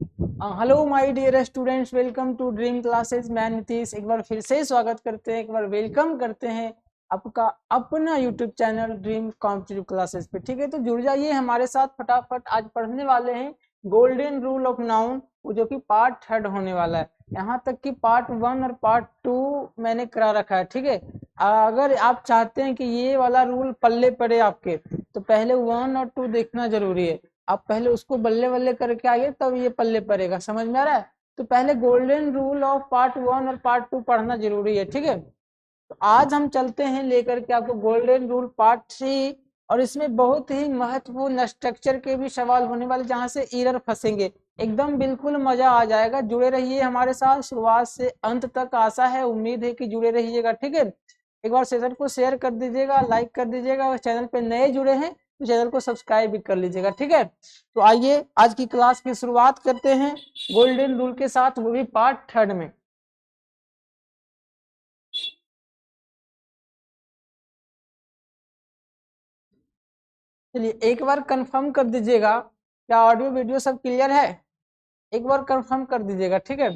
Hello my dear students, welcome to dream classes. मैं नीतीश एक बार फिर से स्वागत करते हैं, एक बार वेलकम करते हैं आपका अपना YouTube channel dream competitive classes पे। ठीक है, तो जुड़ जाइए हमारे साथ फटाफट। आज पढ़ने वाले हैं गोल्डन रूल ऑफ नाउन, जो कि पार्ट 3 होने वाला है। यहाँ तक कि पार्ट 1 और पार्ट 2 मैंने करा रखा है। ठीक है, अगर आप चाहते हैं कि ये वाला रूल पल्ले पड़े आपके, तो पहले 1 और 2 देखना जरूरी है। आप पहले उसको बल्ले बल्ले करके आइए, तब ये पल्ले पड़ेगा। समझ में आ रहा है? तो पहले गोल्डन रूल ऑफ पार्ट 1 और पार्ट 2 पढ़ना जरूरी है। ठीक है, तो आज हम चलते हैं लेकर के आपको गोल्डन रूल पार्ट 3, और इसमें बहुत ही महत्वपूर्ण स्ट्रक्चर के भी सवाल होने वाले, जहां से एरर फंसेंगे। एकदम बिल्कुल मजा आ जाएगा। जुड़े रहिए हमारे साथ शुरुआत से अंत तक। आशा है, उम्मीद है कि जुड़े रहिएगा। ठीक है, एक बार सेशन को शेयर कर दीजिएगा, लाइक कर दीजिएगा, और चैनल पे नए जुड़े हैं तो चैनल को सब्सक्राइब भी कर लीजिएगा। ठीक है, तो आइए आज की क्लास की शुरुआत करते हैं गोल्डन रूल के साथ, वो भी पार्ट 3 में। चलिए एक बार कंफर्म कर दीजिएगा, क्या ऑडियो वीडियो सब क्लियर है? एक बार कंफर्म कर दीजिएगा। ठीक है,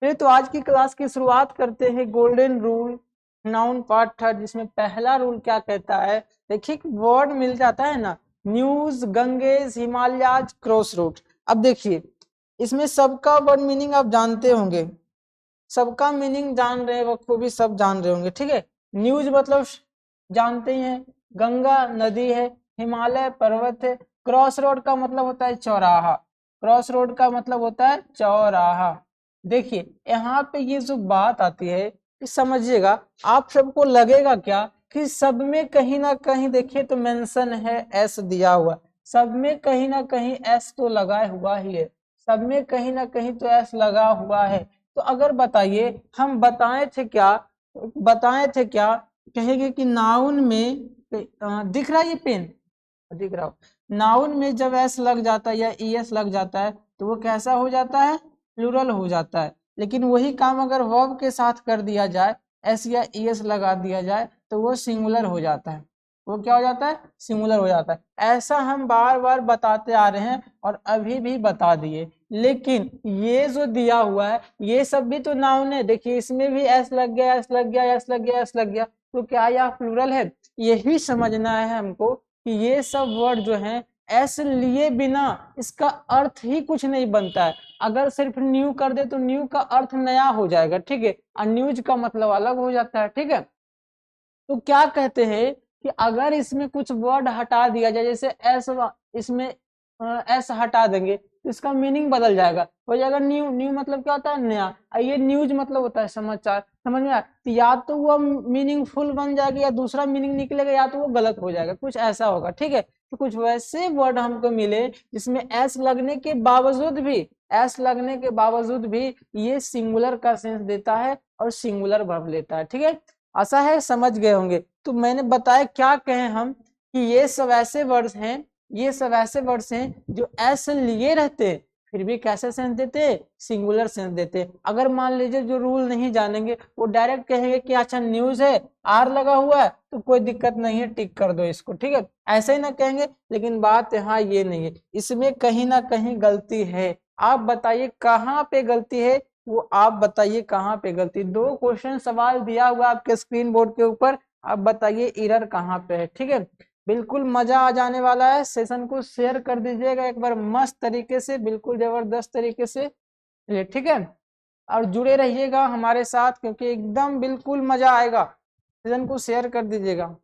फिर तो आज की क्लास की शुरुआत करते हैं गोल्डन रूल नाउन पार्ट 3, जिसमें पहला रूल क्या कहता है। देखिए, वर्ड मिल जाता है ना, news, Ganges, Himalayas, cross route. अब देखिए, इसमें सबका वर्ड मीनिंग आप जानते होंगे, सबका मीनिंग जान रहे हैं, बखूबी सब जान रहे होंगे। ठीक है, न्यूज मतलब जानते ही हैं, गंगा नदी है, हिमालय पर्वत है। क्रॉस रोड का मतलब होता है चौराहा, क्रॉस रोड का मतलब होता है चौराहा। देखिए यहाँ पे ये जो बात आती है, कि समझिएगा, आप सबको लगेगा क्या कि सब में कहीं ना कहीं देखिए तो मेंशन है, एस दिया हुआ, सब में कहीं ना कहीं एस तो लगा हुआ ही है, सब में कहीं ना कहीं तो एस लगा हुआ है। तो अगर बताइए, हम बताए थे क्या, कहेंगे कि नाउन में दिख रहा है, ये पेन दिख रहा हो, नाउन में जब एस लग जाता है या ई एस लग जाता है, तो वो कैसा हो जाता है? प्लूरल हो जाता है। लेकिन वही काम अगर वर्ब के साथ कर दिया जाए, एस या ई एस लगा दिया जाए, तो वो सिंगुलर हो जाता है। वो क्या हो जाता है? सिंगुलर हो जाता है। ऐसा हम बार बार बताते आ रहे हैं और अभी भी बता दिए। लेकिन ये जो दिया हुआ है, ये सब भी तो नाउन है। देखिए इसमें भी एस लग गया, एस लग गया, एस लग गया, एस लग गया, तो क्या यह प्लूरल है? यही समझना है हमको कि ये सब वर्ड जो हैं, एस लिए बिना इसका अर्थ ही कुछ नहीं बनता है। अगर सिर्फ न्यू कर दे तो न्यू का अर्थ नया हो जाएगा। ठीक है, और न्यूज का मतलब अलग हो जाता है। ठीक है, तो क्या कहते हैं कि अगर इसमें कुछ वर्ड हटा दिया जाए, जैसे एस, इसमें एस हटा देंगे तो इसका मीनिंग बदल जाएगा, हो जाएगा न्यू। न्यू मतलब क्या होता है? नया। और ये न्यूज मतलब होता है समाचार। समझ में आया? तो या तो वो मीनिंगफुल बन जाएगा, या दूसरा मीनिंग निकलेगा, या तो वो गलत हो जाएगा, कुछ ऐसा होगा। ठीक है, तो कुछ वैसे वर्ड हमको मिले जिसमें एस लगने के बावजूद भी, एस लगने के बावजूद भी ये सिंगुलर का सेंस देता है और सिंगुलर वर्ब लेता है। ठीक है, आशा है समझ गए होंगे। तो मैंने बताया क्या कहें हम, कि ये सब ऐसे वर्ड्स हैं, ये सब ऐसे वर्ड्स हैं जो एस लिए रहते फिर भी कैसे सेंस देते? सिंगुलर सेंस देते। अगर मान लीजिए जो रूल नहीं जानेंगे, वो डायरेक्ट कहेंगे कि अच्छा न्यूज है, आर लगा हुआ है, तो कोई दिक्कत नहीं है, टिक कर दो इसको। ठीक है, ऐसे ही ना कहेंगे। लेकिन बात यहाँ ये नहीं है, इसमें कहीं ना कहीं गलती है। आप बताइए कहाँ पे गलती है, वो आप बताइए कहाँ पे गलती। दो क्वेश्चन सवाल दिया हुआ आपके स्क्रीन बोर्ड के ऊपर, आप बताइए एरर कहाँ पे है। ठीक है, बिल्कुल मजा आ जाने वाला है। सेशन को शेयर कर दीजिएगा एक बार मस्त तरीके से, बिल्कुल जबरदस्त तरीके से। ठीक है, और जुड़े रहिएगा हमारे साथ, क्योंकि एकदम बिल्कुल मजा आएगा। सेशन को शेयर कर दीजिएगा,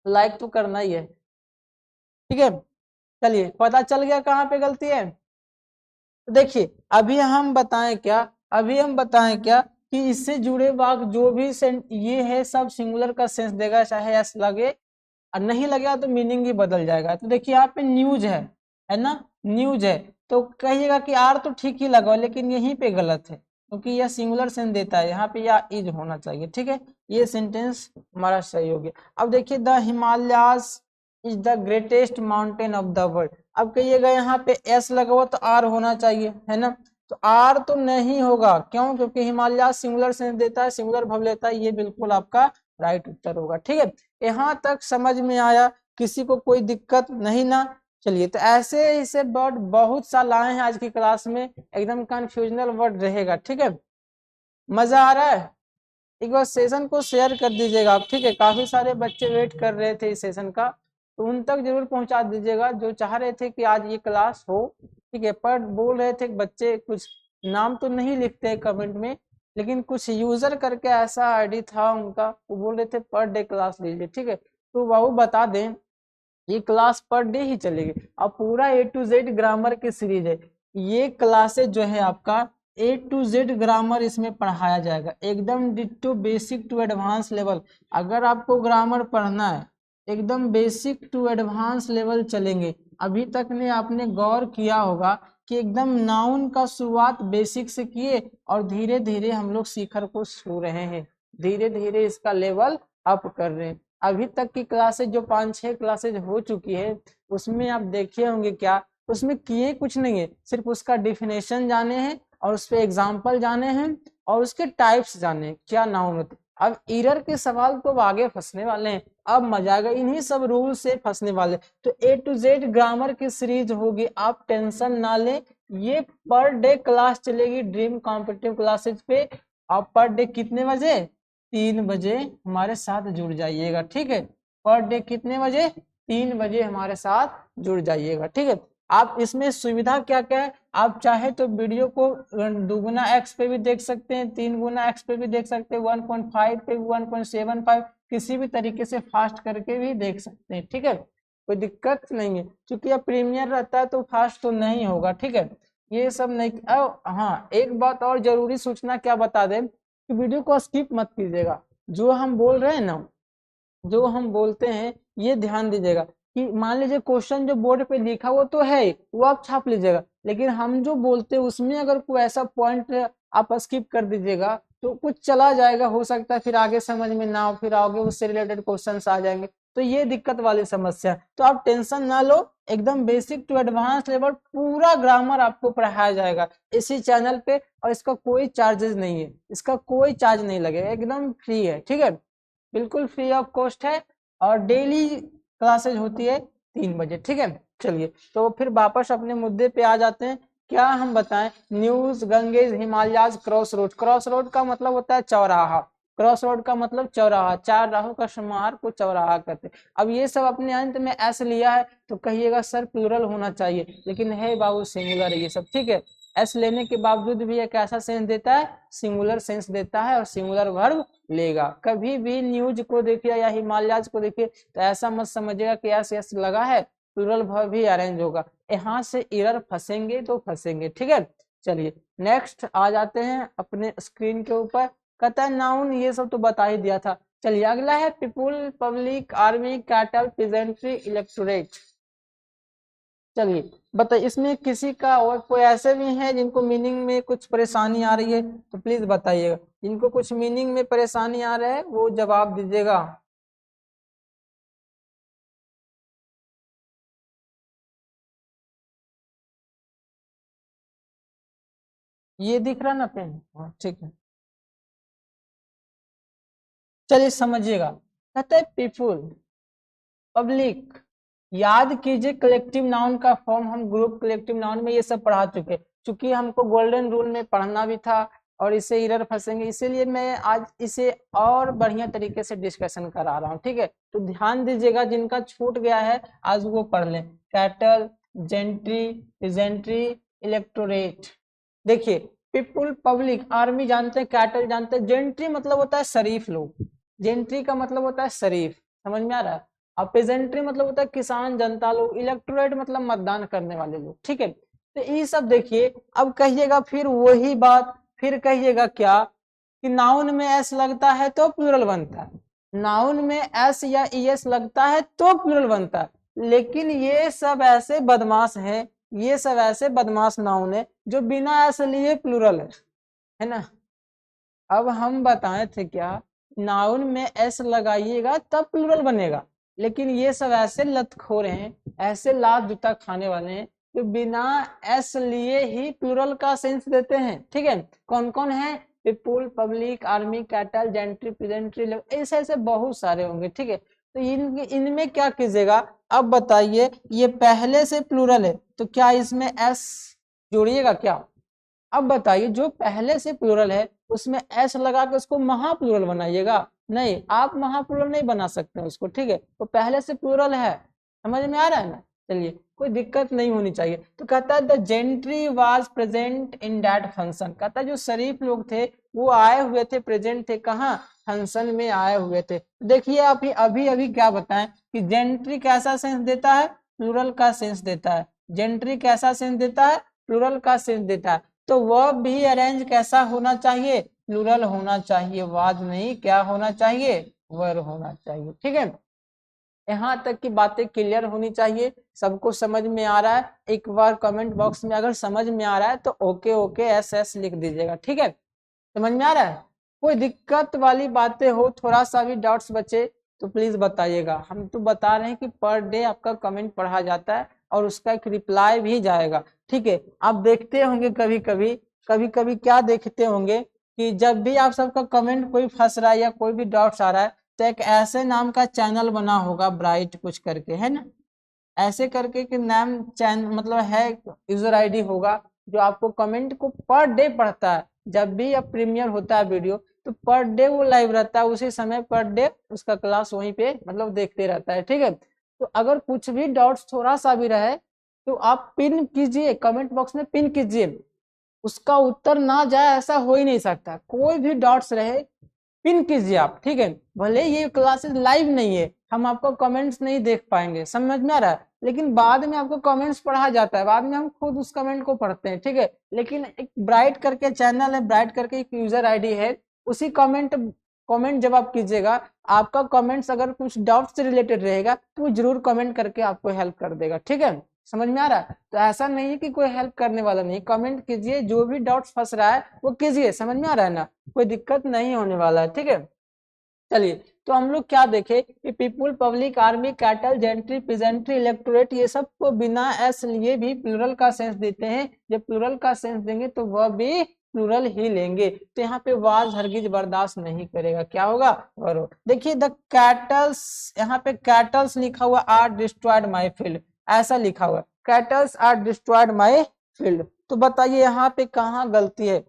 लाइक तो करना ही है। ठीक है, चलिए पता चल गया कहाँ पे गलती है। तो देखिए अभी हम बताएं क्या, अभी हम बताएं क्या कि इससे जुड़े वाक्य जो भी ये है, सब सिंगुलर का सेंस देगा, चाहे एस लगे और नहीं लगे तो मीनिंग ही बदल जाएगा। तो देखिए यहाँ पे न्यूज है ना, न्यूज है, तो कहिएगा कि आर तो ठीक ही लगा, लेकिन यहीं पे गलत है, क्योंकि यह सिंगुलर सेंस देता है, यहाँ पे यह इज होना चाहिए। ठीक है, ये सेंटेंस हमारा सही हो गया। अब देखिए, the Himalayas is the greatest mountain of the world. अब कहिएगा यहाँ पे एस लगा हुआ तो आर होना चाहिए, है ना, तो आर तो नहीं होगा। क्यों? क्योंकि हिमालय सिंगुलर सेंस देता है, सिंगुलर वर्ब लेता है। ये बिल्कुल आपका राइट उत्तर होगा। ठीक है, यहाँ तक समझ में आया? किसी को कोई दिक्कत नहीं ना? चलिए, तो ऐसे ऐसे वर्ड बहुत सा लाए हैं आज की क्लास में, एकदम कंफ्यूजनल वर्ड रहेगा, ठीक है। मजा आ रहा है? एक बार सेशन को शेयर कर दीजिएगा आप, ठीक है। काफी सारे बच्चे वेट कर रहे थे इस सेशन का, तो उन तक जरूर पहुंचा दीजिएगा जो चाह रहे थे कि आज ये क्लास हो, ठीक है। पर बोल रहे थे बच्चे, कुछ नाम तो नहीं लिखते कमेंट में, लेकिन कुछ यूजर करके ऐसा आईडी था उनका, वो बोल रहे थे पर डे क्लास लीजिए, ठीक है। तो बाबू बता दें, ये क्लास पर डे ही चलेगी। अब पूरा A to Z ग्रामर की सीरीज है, ये क्लासेज जो है आपका A to Z ग्रामर इसमें पढ़ाया जाएगा, एकदम ditto basic to advance level. अगर आपको ग्रामर पढ़ना है, एकदम बेसिक टू एडवांस लेवल चलेंगे। अभी तक ने आपने गौर किया होगा कि एकदम नाउन का शुरुआत बेसिक से किए और धीरे धीरे हम लोग शिखर को छू रहे हैं, धीरे धीरे इसका लेवल अप कर रहे हैं। अभी तक की क्लासेज जो 5-6 क्लासेज हो चुकी है, उसमें आप देखे होंगे क्या, उसमें किए कुछ नहीं है, सिर्फ उसका डिफिनेशन जाने हैं और उस पर एग्जाम्पल जाने हैं और उसके टाइप्स जाने हैं, क्या नाउन होते। अब एरर के सवाल तो आगे फंसने वाले हैं, अब मजा आएगा, इन्हीं सब रूल से फंसने वाले। तो A to Z ग्रामर की सीरीज होगी, आप टेंशन ना लें। ये पर डे क्लास चलेगी ड्रीम कॉम्पिटिटिव क्लासेज पे। आप पर डे कितने बजे? 3 बजे हमारे साथ जुड़ जाइएगा, ठीक है। पर डे कितने बजे? 3 बजे हमारे साथ जुड़ जाइएगा, ठीक है। आप इसमें सुविधा क्या क्या है, आप चाहे तो वीडियो को 2x पे भी देख सकते हैं, 3x पे भी देख सकते हैं, 1.5 पे, 1.75, किसी भी तरीके से फास्ट करके भी देख सकते हैं, ठीक है। कोई दिक्कत नहीं है, क्योंकि अब प्रीमियर रहता है तो फास्ट तो नहीं होगा, ठीक है। ये सब नहीं। हाँ, एक बात और जरूरी सूचना क्या बता दें कि वीडियो को स्किप मत कीजिएगा। जो हम बोल रहे हैं ना, जो हम बोलते हैं, ये ध्यान दीजिएगा कि मान लीजिए क्वेश्चन जो बोर्ड पे लिखा वो तो है, वो आप छाप लीजिएगा, लेकिन हम जो बोलते हैं उसमें अगर कोई ऐसा पॉइंट आप स्किप कर दीजिएगा तो कुछ चला जाएगा, हो सकता है फिर आगे समझ में ना हो, फिर आगे उससे रिलेटेड क्वेश्चन आ जाएंगे, तो ये दिक्कत वाली समस्या। तो आप टेंशन ना लो, एकदम बेसिक टू एडवांस लेवल पूरा ग्रामर आपको पढ़ाया जाएगा इसी चैनल पे, और इसका कोई चार्जेस नहीं है, इसका कोई चार्ज नहीं लगेगा, एकदम फ्री है, ठीक है। बिल्कुल फ्री ऑफ कॉस्ट है और डेली क्लासेज होती है 3 बजे, ठीक है। चलिए, तो फिर वापस अपने मुद्दे पे आ जाते हैं। क्या हम बताएं, news, Ganges, Himalayas, cross road. Cross road का मतलब होता है चौराहा, क्रॉस रोड का मतलब चौराहा, 4 राहों का समाहार को चौराहा कहते हैं। अब ये सब अपने अंत में एस लिया है तो कहिएगा सर प्लूरल होना चाहिए, लेकिन है बाबू सिंगुलर ये सब, ठीक है। एस लेने के बावजूद भी एक ऐसा सेंस देता है, सिंगुलर सेंस देता है और सिंगुलर वर्ब लेगा। कभी भी न्यूज को देखिए या हिमालयाज को देखिए तो ऐसा मत समझिएगा कि एस एस लगा है, प्लूरल वर्ब भी अरेंज होगा, यहाँ से एरर फंसेंगे तो फंसेंगे, ठीक है। चलिए नेक्स्ट आ जाते हैं अपने स्क्रीन के ऊपर। कहता है नाउन, ये सब तो बता ही दिया था। चलिए अगला है people, public, army, cattle, peasantry, electorate. चलिए बताइए, इसमें किसी का और कोई ऐसे भी है जिनको मीनिंग में कुछ परेशानी आ रही है तो प्लीज बताइएगा। जिनको कुछ मीनिंग में परेशानी आ रहा है वो जवाब दीजिएगा। ये दिख रहा ना पेन? हाँ ठीक है। चलिए समझिएगा, कहते हैं पीपुल, पब्लिक। याद कीजिए कलेक्टिव नाउन का फॉर्म हम ग्रुप कलेक्टिव नाउन में ये सब पढ़ा चुके, चूंकि हमको गोल्डन रूल में पढ़ना भी था और इसे एरर फंसेंगे, इसीलिए मैं आज इसे और बढ़िया तरीके से डिस्कशन करा रहा हूँ, ठीक है। तो ध्यान दीजिएगा, जिनका छूट गया है आज वो पढ़ लें। Cattle, gentry, pageantry, electorate. देखिए, पीपुल, पब्लिक, आर्मी जानते हैं, कैटल जानते हैं, जेंट्री मतलब होता है शरीफ लोग, जेंट्री का मतलब होता है शरीफ, समझ में आ रहा है। और पेजेंट्री मतलब होता है किसान, जनता लोग, इलेक्टोरेट मतलब मतदान करने वाले लोग, ठीक है। तो ये सब देखिए, अब कहिएगा फिर वही बात, फिर कहिएगा क्या कि नाउन में एस लगता है तो प्लूरल बनता है, नाउन में एस या ईएस लगता है तो प्लूरल बनता है। लेकिन ये सब ऐसे बदमाश हैं, ये सब ऐसे बदमाश नाउन है जो बिना एस लिए प्लूरल है ना। अब हम बताए थे क्या, नाउन में एस लगाइएगा तब प्लूरल बनेगा, लेकिन ये सब ऐसे लतखोर हैं, ऐसे लात जूता खाने वाले हैं जो बिना एस लिए ही प्लूरल का सेंस देते हैं, ठीक है। कौन कौन है? People, public, army, cattle, gentry, pageantry, ऐसे ऐसे बहुत सारे होंगे, ठीक है। तो इनमें क्या कीजिएगा, अब बताइए ये पहले से प्लूरल है तो क्या इसमें एस जोड़िएगा क्या? अब बताइए जो पहले से प्लूरल है उसमें एस लगा के उसको महाप्लूरल बनाइएगा? नहीं, आप महाप्लूरल नहीं बना सकते उसको, ठीक है, तो पहले से प्लूरल है, समझ में आ रहा है ना? चलिए, कोई दिक्कत नहीं होनी चाहिए। तो कहता है the gentry was present in that function, कहता है जो शरीफ लोग थे वो आए हुए थे, प्रेजेंट थे कहाँ? फंक्शन में आए हुए थे। देखिए आप अभी अभी क्या बताएं कि जेंट्री कैसा सेंस देता है? प्लूरल का सेंस देता है। जेंट्री कैसा सेंस देता है? प्लूरल का सेंस देता है। तो वर्ब भी अरेंज कैसा होना चाहिए? प्लूरल होना चाहिए, वाज नहीं, क्या होना चाहिए? वर होना चाहिए, ठीक है। यहाँ तक की बातें क्लियर होनी चाहिए, सबको समझ में आ रहा है? एक बार कमेंट बॉक्स में अगर समझ में आ रहा है तो ओके ओके एस एस लिख दीजिएगा, ठीक है। समझ में आ रहा है? कोई दिक्कत वाली बातें हो, थोड़ा सा भी डाउट्स बचे तो प्लीज बताइएगा। हम तो बता रहे हैं कि पर डे आपका कमेंट पढ़ा जाता है और उसका एक रिप्लाई भी जाएगा, ठीक है। आप देखते होंगे कभी कभी क्या देखते होंगे कि जब भी आप सबका कमेंट कोई फंस रहा है या कोई भी डाउट्स आ रहा है तो एक ऐसे नाम का चैनल बना होगा ब्राइट कुछ करके, है ना, ऐसे करके कि नाम चैनल मतलब है, यूजर आईडी होगा जो आपको कमेंट को पर डे पढ़ता है। जब भी अब प्रीमियर होता है वीडियो तो पर डे वो लाइव रहता है, उसी समय पर डे उसका क्लास वहीं पे मतलब देखते रहता है, ठीक है। तो अगर कुछ भी डाउट्स थोड़ा सा भी रहे तो आप पिन कीजिए, कमेंट बॉक्स में पिन कीजिए, उसका उत्तर ना जाए ऐसा हो ही नहीं सकता। कोई भी डाउट्स रहे पिन कीजिए आप, ठीक है। भले ये क्लासेस लाइव नहीं है, हम आपको कमेंट्स नहीं देख पाएंगे, समझ में आ रहा है, लेकिन बाद में आपको कमेंट्स पढ़ा जाता है, बाद में हम खुद उस कमेंट को पढ़ते हैं, ठीक है। लेकिन एक ब्राइट करके चैनल है, ब्राइट करके एक यूजर आईडी है, उसी कमेंट जब आप कीजिएगा, आपका कमेंट्स अगर कुछ डाउट से रिलेटेड रहेगा तो वो जरूर कमेंट करके आपको हेल्प कर देगा, ठीक है। समझ में आ रहा है? तो ऐसा नहीं है कि कोई हेल्प करने वाला नहीं, कमेंट कीजिए, जो भी डाउट्स फंस रहा है वो कीजिए, समझ में आ रहा है ना, कोई दिक्कत नहीं होने वाला है, ठीक है। चलिए, तो हम लोग क्या देखे कि people, public, army, cattle, gentry, peasantry, electorate, ये सब को बिना एस लिए भी प्लूरल का सेंस देते हैं। जब प्लूरल का सेंस देंगे तो वह भी प्लूरल ही लेंगे। तो यहाँ पे वाज हरगिज बर्दाश्त नहीं करेगा, क्या होगा? और देखिए द कैटल्स, यहाँ पे कैटल्स लिखा हुआ आर डिस्ट्रॉयड माई फील्ड, ऐसा लिखा हुआ cattles are destroyed my field. तो बताइए यहाँ पे कहाँ गलती है,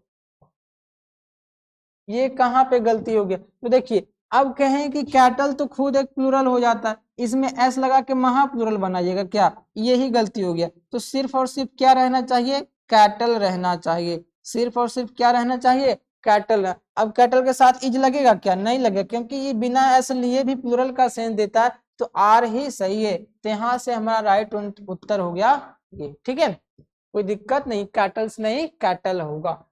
ये कहाँ पे गलती हो गया? तो देखिए अब कहें कि कैटल तो खुद एक प्लूरल हो जाता है, इसमें एस लगा के महा प्लूरल बनाइएगा क्या? यही गलती हो गया। तो सिर्फ और सिर्फ क्या रहना चाहिए? कैटल रहना चाहिए, सिर्फ और सिर्फ क्या रहना चाहिए? कैटल। अब कैटल के साथ इज लगेगा क्या? नहीं लगेगा, क्योंकि ये बिना एस लिए भी प्लूरल का सेंस देता है, तो आर ही सही है। तो यहाँ से हमारा राइट उत्तर हो गया ये, ठीक है। कोई दिक्कत नहीं, कैटल्स नहीं कैटल होगा।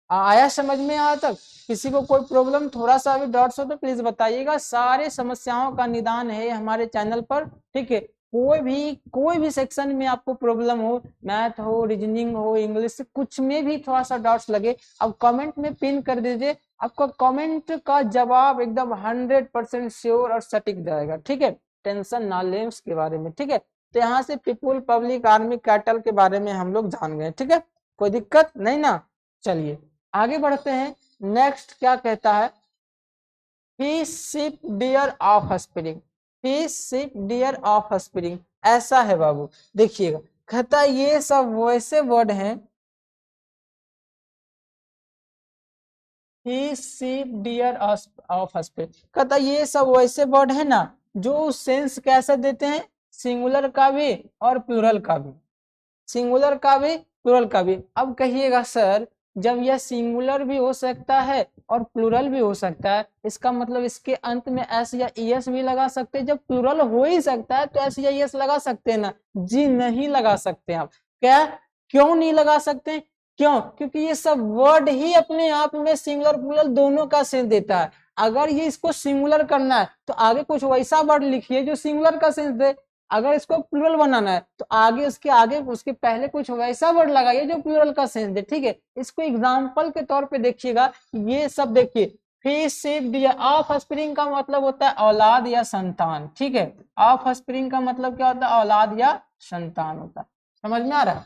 आया समझ में? यहाँ तक किसी को कोई प्रॉब्लम, थोड़ा सा भी डाउट्स हो तो प्लीज बताइएगा। सारे समस्याओं का निदान है हमारे चैनल पर, ठीक है। कोई भी सेक्शन में आपको प्रॉब्लम हो, मैथ हो, रीजनिंग हो, इंग्लिश, कुछ में भी थोड़ा सा डाउट्स लगे, अब कमेंट में पिन कर दीजिए, आपका कमेंट का जवाब एकदम 100% श्योर और सटीक जाएगा, ठीक है। टेंशन ना लें उसके बारे में, ठीक है। तो यहाँ से पीपुल, पब्लिक, आर्मी, कैटल के बारे में हम लोग जान गए, ठीक है, कोई दिक्कत नहीं ना। चलिए आगे बढ़ते हैं। नेक्स्ट क्या कहता है? He ship dear of spring, he ship dear of spring, ऐसा है बाबू। देखिएगा कहता ये सब वैसे वर्ड हैं, ही शिप डियर ऑफ स्प्रिंग, कहता ये सब वैसे वर्ड है ना जो सेंस कैसे देते हैं? सिंगुलर का भी और प्लूरल का भी, सिंगुलर का भी प्लूरल का भी। अब कहिएगा सर जब यह सिंगुलर भी हो सकता है और प्लूरल भी हो सकता है, इसका मतलब इसके अंत में एस या ईएस भी लगा सकते हैं। जब प्लूरल हो ही सकता है तो एस या ईएस लगा सकते हैं ना? जी नहीं लगा सकते आप। क्या? क्यों नहीं लगा सकते? क्यों? क्योंकि ये सब वर्ड ही अपने आप में सिंगुलर प्लूरल दोनों का सेंस देता है। अगर ये इसको सिंगुलर करना है तो आगे कुछ वैसा वर्ड लिखिए जो सिंगुलर का सेंस दे, अगर इसको प्लूरल बनाना है तो आगे उसके पहले कुछ वैसा वर्ड लगाइए जो प्लूरल का सेंस दे, ठीक है। इसको एग्जांपल के तौर पे देखिएगा, ये सब देखिए, fish sheep dear, of spring का मतलब होता है औलाद या संतान, ठीक है। ऑफ स्प्रिंग का मतलब क्या होता है? औलाद या संतान होता है। समझ में आ रहा है?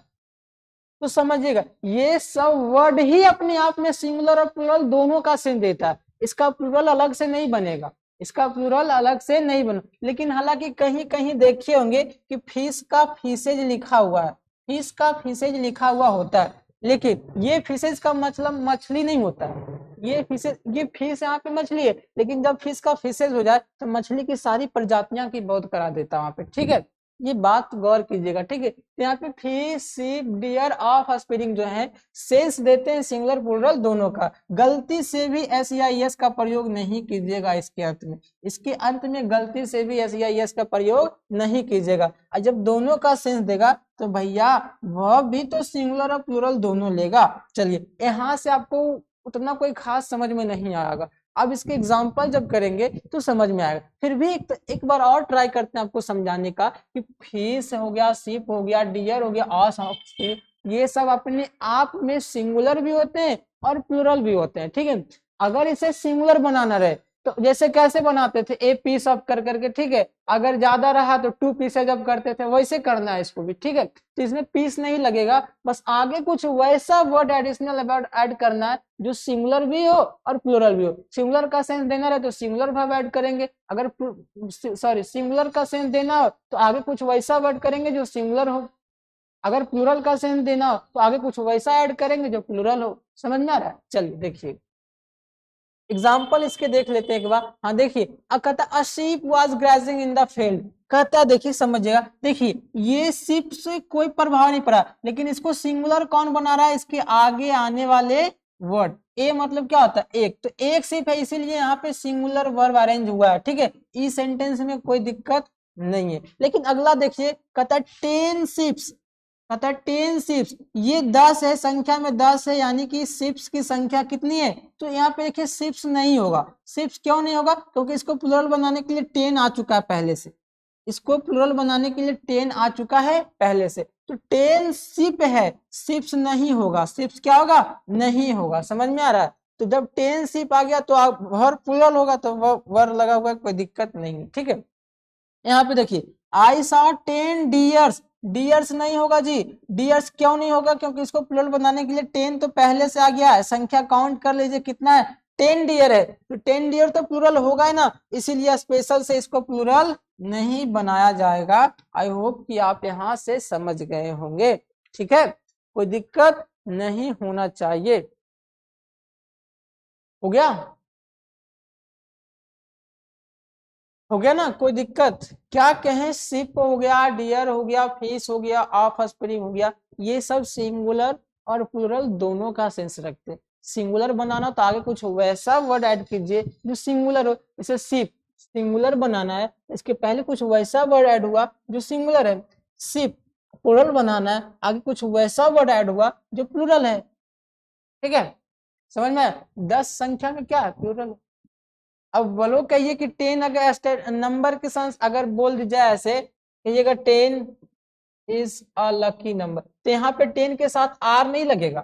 तो समझिएगा ये सब वर्ड ही अपने आप में सिंगुलर और प्लूरल दोनों का सेंस देता है, इसका प्लूरल अलग से नहीं बनेगा। इसका प्लूरल अलग से नहीं बना। लेकिन हालांकि कहीं कहीं देखे होंगे कि फिश का फिशेज लिखा हुआ है, फिश का फिशेज लिखा हुआ होता है, लेकिन ये फिशेज का मतलब मछली नहीं होता है। ये फिशेज, ये फिश यहाँ पे मछली है, लेकिन जब फिश का फिशेज हो जाए तो मछली की सारी प्रजातियां की बहुत करा देता है वहां पे, ठीक है। ये बात गौर कीजिएगा, ठीक है। तो यहाँ पे fish, sheep, dear, of spring जो है सेंस देते हैं सिंगुलर प्लूरल दोनों का। गलती से भी एस या एस का प्रयोग नहीं कीजिएगा इसके अंत में, इसके अंत में गलती से भी एस या एस का प्रयोग नहीं कीजिएगा। और जब दोनों का सेंस देगा तो भैया वह भी तो सिंगुलर और प्लूरल दोनों लेगा। चलिए यहाँ से आपको उतना कोई खास समझ में नहीं आएगा, अब इसके एग्जाम्पल जब करेंगे तो समझ में आएगा। फिर भी एक बार और ट्राई करते हैं आपको समझाने का कि फिश हो गया, शिप हो गया, डियर हो गया, ऑफ, ये सब अपने आप में सिंगुलर भी होते हैं और प्लूरल भी होते हैं, ठीक है। अगर इसे सिंगुलर बनाना रहे तो जैसे कैसे बनाते थे, ए पीस ऑफ कर करके, ठीक है। अगर ज्यादा रहा तो 2 पीसेज ऑफ करते थे, वैसे करना है इसको भी, ठीक है। तो इसमें पीस नहीं लगेगा, बस आगे कुछ वैसा वर्ड एडिशनल वर्ड ऐड करना है जो सिंगुलर भी हो और प्लूरल भी हो। सिंगुलर का सेंस देना रहे तो सिंगुलर वर्ब ऐड करेंगे, अगर सिंगुलर का सेंस देना हो तो आगे कुछ वैसा वर्ड करेंगे जो सिंगुलर हो, अगर प्लूरल का सेंस देना हो तो आगे कुछ वैसा ऐड करेंगे जो प्लूरल हो। समझ में आ रहा है? चलिए देखिए एग्जाम्पल इसके देख लेते हैं एक बार। हाँ देखिए, कहता a sheep was grazing in the field, कहता देखिए समझिएगा, देखिए ये शिप से कोई प्रभाव नहीं पड़ा, लेकिन इसको सिंगुलर कौन बना रहा है, इसके आगे आने वाले वर्ड। ए मतलब क्या होता है, एक, तो एक शिप है इसीलिए यहाँ पे सिंगुलर वर्ब अरेंज हुआ है, ठीक है। इस सेंटेंस में कोई दिक्कत नहीं है। लेकिन अगला देखिए, कहता 10 शिप्स, कहता 10 शिप्स, ये 10 है, संख्या में 10 है, यानी कि शिप्स की संख्या कितनी है, तो यहाँ पे देखिए शिप्स नहीं होगा। शिप्स क्यों नहीं होगा, क्योंकि इसको प्लूरल बनाने के लिए 10 आ चुका है पहले से, इसको प्लूरल बनाने के लिए 10 आ चुका है पहले से, तो 10 शिप है, शिप्स नहीं होगा, शिप्स क्या होगा, नहीं होगा। समझ में आ रहा है? तो जब 10 शिप आ गया तो आप वर्ब प्लूरल होगा, तो वर्ब लगा हुआ है, कोई दिक्कत नहीं, ठीक है। यहाँ पे देखिए आई सॉ 10 डियर्स, डियर्स नहीं होगा जी, डियर्स क्यों नहीं होगा, क्योंकि इसको प्लूरल बनाने के लिए 10 तो पहले से आ गया है, संख्या काउंट कर लीजिए कितना है, 10 डियर है, तो 10 डियर तो प्लूरल होगा ही ना, इसीलिए स्पेशल से इसको प्लूरल नहीं बनाया जाएगा। आई होप कि आप यहां से समझ गए होंगे, ठीक है, कोई दिक्कत नहीं होना चाहिए। हो गया, हो गया ना, कोई दिक्कत? क्या कहें, शिप हो गया, डियर हो गया, फिश हो गया, ऑफ स्प्रिंग हो गया, ये सब सिंगुलर और प्लूरल दोनों का सेंस रखते हैं। सिंगुलर बनाना तो आगे कुछ वैसा वर्ड ऐड कीजिए जो सिंगुलर हो, जैसे शिप सिंगुलर बनाना है, इसके पहले कुछ वैसा वर्ड ऐड हुआ जो सिंगुलर है। शिप प्लूरल बनाना है, आगे कुछ वैसा वर्ड ऐड हुआ जो प्लूरल है, ठीक है। समझ में? 10 संख्या में क्या है, प्लूरल। अब बोलो कहिए कि 10 अगर नंबर के साथ अगर बोल दी जाए ऐसे, कहिएगा 10 इज अ लकी नंबर, तो यहाँ पे 10 के साथ आर नहीं लगेगा,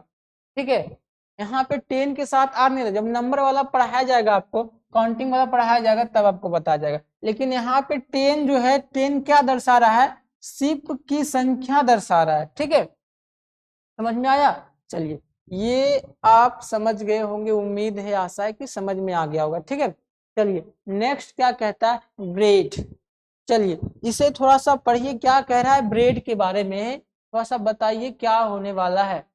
ठीक है। यहाँ पे 10 के साथ आर नहीं लगेगा, जब नंबर वाला पढ़ाया जाएगा आपको, काउंटिंग वाला पढ़ाया जाएगा तब आपको बताया जाएगा। लेकिन यहाँ पे 10 जो है, 10 क्या दर्शा रहा है, शिप की संख्या दर्शा रहा है, ठीक है। समझ में आया? चलिए ये आप समझ गए होंगे, उम्मीद है, आशा है कि समझ में आ गया होगा, ठीक है। चलिए नेक्स्ट क्या कहता है, ब्रेड। चलिए इसे थोड़ा सा पढ़िए, क्या कह रहा है ब्रेड के बारे में, थोड़ा सा बताइए क्या होने वाला है।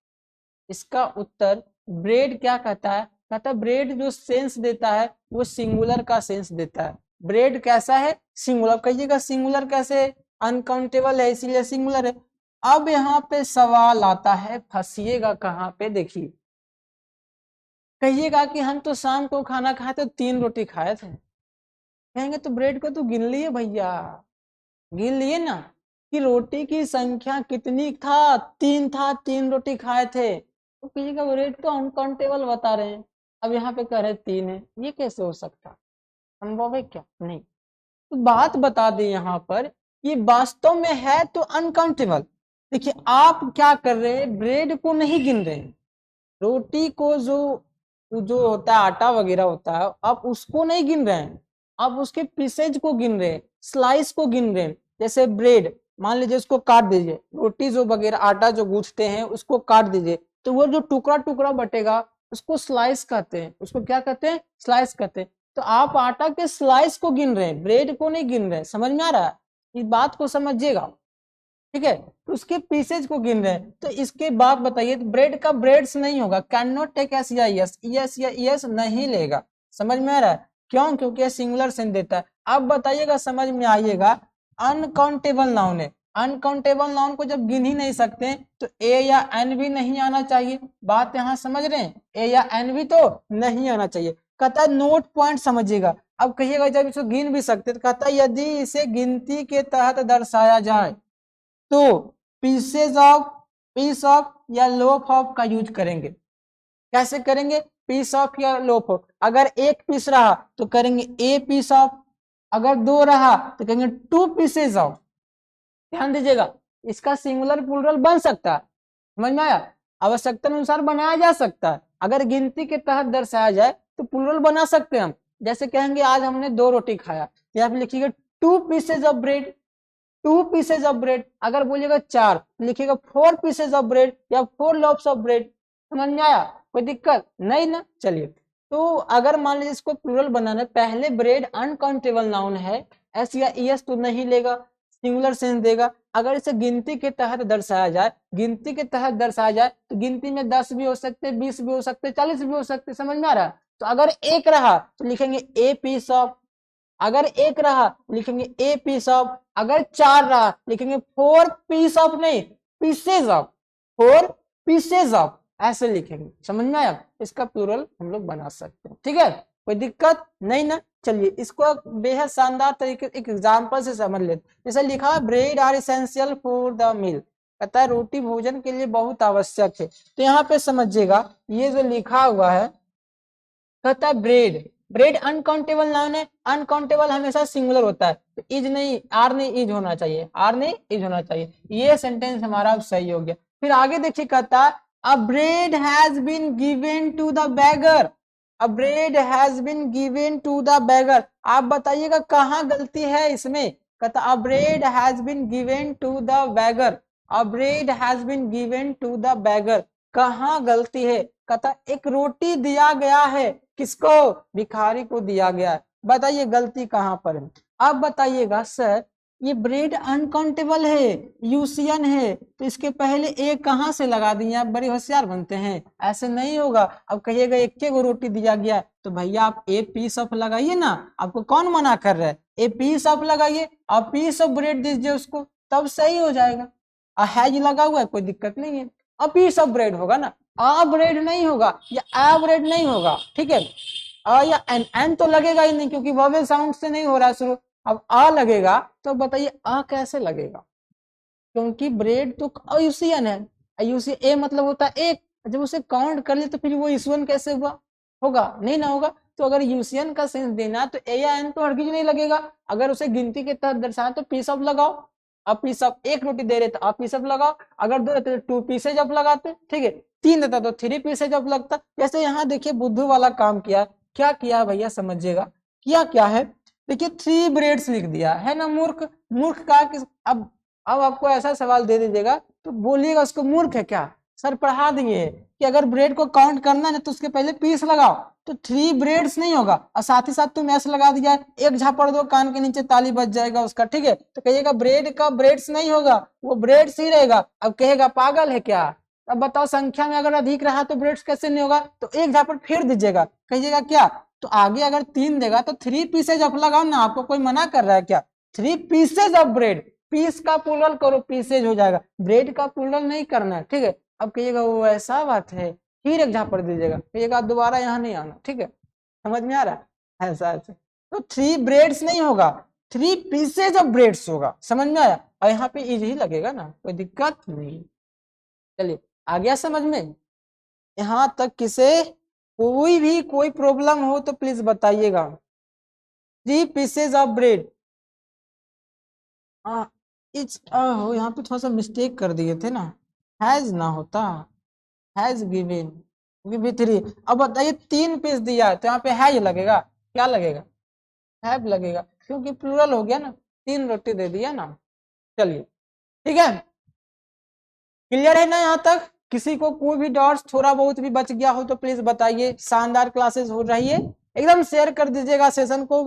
इसका उत्तर, ब्रेड क्या कहता है, कहता है ब्रेड जो सेंस देता है वो सिंगुलर का सेंस देता है। ब्रेड कैसा है, सिंगुलर। कहिएगा सिंगुलर कैसे, अनकाउंटेबल है इसीलिए सिंगुलर है। अब यहाँ पे सवाल आता है, फंसिएगा कहाँ पे, देखिए कहिएगा कि हम तो शाम को खाना खाए थे 3 रोटी खाए थे, कहेंगे तो ब्रेड को तो गिन लिए भैया, गिन लिए ना कि रोटी की संख्या कितनी था, 3 था, 3 रोटी खाए थे, तो कहिएगा ब्रेड तो अनकाउंटेबल बता रहे हैं, अब यहाँ पे कह रहे 3 है, ये कैसे हो सकता, संभव है क्या, नहीं। तो बात बता दें यहाँ पर, ये वास्तव में है तो अनकाउंटेबल। देखिए आप क्या कर रहे हैं, ब्रेड को नहीं गिन रहे हैं, रोटी को जो जो होता है आटा वगैरह होता है, आप उसको नहीं गिन रहे हैं, आप उसके पीसेज को गिन रहे हैं, स्लाइस को गिन रहे हैं। जैसे ब्रेड मान लीजिए उसको काट दीजिए, रोटी जो वगैरह आटा जो गूंथते हैं उसको काट दीजिए, तो वो जो टुकड़ा टुकड़ा बटेगा उसको स्लाइस कहते हैं, उसको क्या कहते हैं, स्लाइस कहते हैं। तो आप आटा के स्लाइस को गिन रहे हैं, ब्रेड को नहीं गिन रहे हैं। समझ में आ रहा है? इस बात को समझिएगा, ठीक है। तो उसके पीसेज को गिन रहे हैं। तो इसके बाद बताइए, ब्रेड का ब्रेड्स नहीं होगा, कैन नॉट टेक एस या यस, यस या यस नहीं लेगा। समझ में आ रहा है? क्यों? क्योंकि ये सिंगुलर सेंस देता है। अब बताइएगा, समझ में आइएगा, अनकाउंटेबल नाउन है। अनकाउंटेबल नाउन को जब गिन ही नहीं सकते तो ए या एन भी नहीं आना चाहिए। बात यहाँ समझ रहे हैं? ए या एन भी तो नहीं आना चाहिए। कहता है नोट पॉइंट समझिएगा। अब कहिएगा जब इसको गिन भी सकते तो कहता है यदि इसे गिनती के तहत दर्शाया जाए तो पीसेज ऑफ, पीस ऑफ या लोफ ऑफ का यूज करेंगे। कैसे करेंगे? पीस ऑफ या लोफ ऑफ। अगर एक पीस रहा तो करेंगे ए पीस ऑफ, अगर दो रहा तो कहेंगे टू पीसेज ऑफ। ध्यान दीजिएगा, इसका सिंगुलर प्लूरल बन सकता है। समझ में आया? आवश्यकता अनुसार बनाया जा सकता है। अगर गिनती के तहत दर्शाया जाए तो प्लूरल बना सकते हैं हम। जैसे कहेंगे आज हमने 2 रोटी खाया, तो यहाँ पे लिखिएगा 2 pieces of bread, 2 pieces of bread. अगर बोलिएगा 4, लिखिएगा 4 पीसेज ऑफ ब्रेड या 4 लोफ्स ऑफ ब्रेड। समझ में आया? कोई दिक्कत नहीं ना? चलिए, तो अगर मान लीजिए इसको प्लूरल बनाना है, पहले ब्रेड अनकाउंटेबल नाउन है, एस या ईएस तो नहीं लेगा, सिंगुलर सेंस देगा। अगर इसे गिनती के तहत दर्शाया जाए, गिनती के तहत दर्शाया जाए तो गिनती में 10 भी हो सकते, 20 भी हो सकते, 40 भी हो सकते। समझ में आ रहा है? तो अगर एक रहा तो लिखेंगे ए पीस ऑफ, अगर एक रहा लिखेंगे ए पीस ऑफ, अगर 4 रहा लिखेंगे 4 पीस ऑफ, नहीं पीसेज ऑफ, 4 पीसेज ऑफ, ऐसे लिखेंगे। समझ में आया? इसका प्लूरल हम लोग बना सकते हैं, ठीक है, कोई दिक्कत नहीं ना? चलिए, इसको बेहद शानदार तरीके एक एग्जाम्पल से समझ लेते। जैसे लिखा है bread are essential for the meal, कहता है रोटी भोजन के लिए बहुत आवश्यक है। तो यहाँ पे समझिएगा, ये जो लिखा हुआ है कहता है ब्रेड, ब्रेड अनकाउंटेबल नाउन है। अनकाउंटेबल हमेशा सिंगुलर होता है, तो इज नहीं, आर नहीं इज होना चाहिए, आर नहीं इज होना चाहिए। ये सेंटेंस हमारा सही हो गया। फिर आगे देखिए, कहता है a bread has been given to the beggar, a bread has been given to the beggar. आप बताइएगा कहाँ गलती है इसमें? कहता a bread has been given to the beggar, a bread has been given to the beggar. कहाँ गलती है? कहता एक रोटी दिया गया है, किसको? भिखारी को दिया गया है। बताइए गलती कहाँ पर है? अब बताइएगा सर ये ब्रेड अनकाउंटेबल है, यूसियन है, तो इसके पहले ए कहाँ से लगा दिए? आप बड़े होशियार बनते हैं, ऐसे नहीं होगा। अब कहिएगा एक को रोटी दिया गया तो भैया आप ए पीस ऑफ लगाइए ना, आपको कौन मना कर रहा है? ए पीस ऑफ लगाइए, आप पीस ऑफ ब्रेड दीजिए उसको, तब सही हो जाएगा। हैज लगा हुआ है, कोई दिक्कत नहीं है। अब पीस ऑफ ब्रेड होगा ना, आ ब्रेड नहीं होगा या आ ब्रेड नहीं होगा, ठीक है। आ या एन तो लगेगा ही नहीं, क्योंकि वॉवेल साउंड से नहीं हो रहा शुरू। अब आ लगेगा तो बताइए आ कैसे लगेगा? क्योंकि ब्रेड तो अयूसियन है, अयूसी ए मतलब होता है एक, जब उसे काउंट कर ले तो फिर वो यूसियन कैसे हुआ? होगा नहीं ना होगा। तो अगर यूसियन का सेंस देना तो ए या एन तो हरगिज नहीं लगेगा। अगर उसे गिनती के तहत दर्शाना तो पीस ऑफ लगाओ। आप पीस ऑफ, एक रोटी दे रहे तो आप पीस ऑफ लगाओ, अगर 2 रहते तो 2 पीसेज ऑफ लगाते, ठीक है। 3 देता तो 3 पीसेज ऑफ लगता। जैसे यहाँ देखिए बुद्धू वाला काम किया। क्या किया भैया समझिएगा, किया क्या है? देखिए 3 ब्रेड्स लिख दिया है ना। मूर्ख, मूर्ख का किस? अब आपको ऐसा सवाल दे दीजिएगा तो बोलिएगा उसको मूर्ख है क्या? सर पढ़ा दिए कि अगर ब्रेड को काउंट करना है तो उसके पहले पीस लगाओ, तो 3 ब्रेड्स नहीं होगा। और साथ ही साथ तुम ऐसा लगा दिया, एक झापड़ दो कान के नीचे ताली बज जाएगा उसका, ठीक है। तो कहिएगा ब्रेड का ब्रेड्स नहीं होगा, वो ब्रेड्स ही रहेगा। अब कहेगा पागल है क्या? अब बताओ संख्या में अगर अधिक रहा तो ब्रेड्स कैसे नहीं होगा? तो एक झापड़ फिर दीजिएगा, कहिएगा क्या? तो आगे अगर 3 देगा तो 3 पीसेज ऑफ लगाओ ना, आपको कोई मना कर रहा है क्या? 3 पीसेज ऑफ ब्रेड, पीस का प्लूरल करो, पीसेज हो जाएगा, ब्रेड का प्लूरल नहीं करना है, ठीक है। अब कहिएगा वो ऐसा बात है, फिर एक झापड़ दीजिएगा, कहिएगा दोबारा यहाँ नहीं आना, ठीक है। समझ में आ रहा है? ऐसा ऐसे तो 3 ब्रेड्स नहीं होगा, 3 पीसेज ऑफ ब्रेड्स होगा। समझ में आया? और यहाँ पे इज ही लगेगा ना, कोई दिक्कत नहीं। चलिए आ गया समझ में? यहाँ तक किसे कोई भी कोई प्रॉब्लम हो तो प्लीज बताइएगा। 3 पीसेज ऑफ ब्रेड, यहाँ पे थोड़ा सा मिस्टेक कर दिए थे ना, हैज ना होता, हैज गिवन, भी 3। अब बताइए 3 पीस दिया है तो यहाँ पे हैज लगेगा, क्या लगेगा? हैव लगेगा, क्योंकि प्लूरल हो गया ना, 3 रोटी दे दिया ना। चलिए ठीक है, क्लियर है ना यहाँ तक? किसी को कोई भी डाउट्स थोड़ा बहुत भी बच गया हो तो प्लीज बताइए। शानदार क्लासेस हो रही है, एकदम शेयर कर दीजिएगा सेशन को,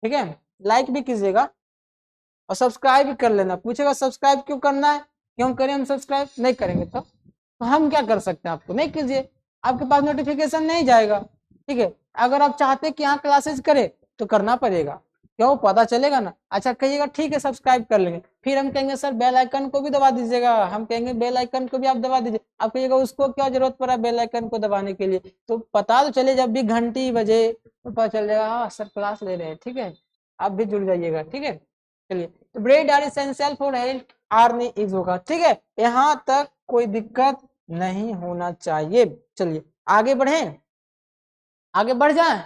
ठीक है, लाइक भी कीजिएगा और सब्सक्राइब भी कर लेना। पूछेगा सब्सक्राइब क्यों करना है, क्यों करें हम सब्सक्राइब, नहीं करेंगे तो हम क्या कर सकते हैं, आपको नहीं कीजिए, आपके पास नोटिफिकेशन नहीं जाएगा, ठीक है। अगर आप चाहते कि यहाँ क्लासेज करें तो करना पड़ेगा, क्यों, पता चलेगा ना। अच्छा कहिएगा ठीक है सब्सक्राइब कर लेंगे, फिर हम कहेंगे सर बेल आइकन को भी दबा दीजिएगा, हम कहेंगे बेल आइकन को भी आप दबा दीजिए, आप कहिएगा उसको क्या जरूरत पड़ा बेल आइकन को दबाने के लिए, तो पता तो चले, जब भी घंटी बजे तो पता चल जाएगा हाँ सर क्लास ले रहे हैं, ठीक है, आप भी जुड़ जाइएगा, ठीक है। चलिए, तो bread are essential for health, आर्नी इज होगा, ठीक है, यहाँ तक कोई दिक्कत नहीं होना चाहिए। चलिए आगे बढ़े, आगे बढ़ जाए,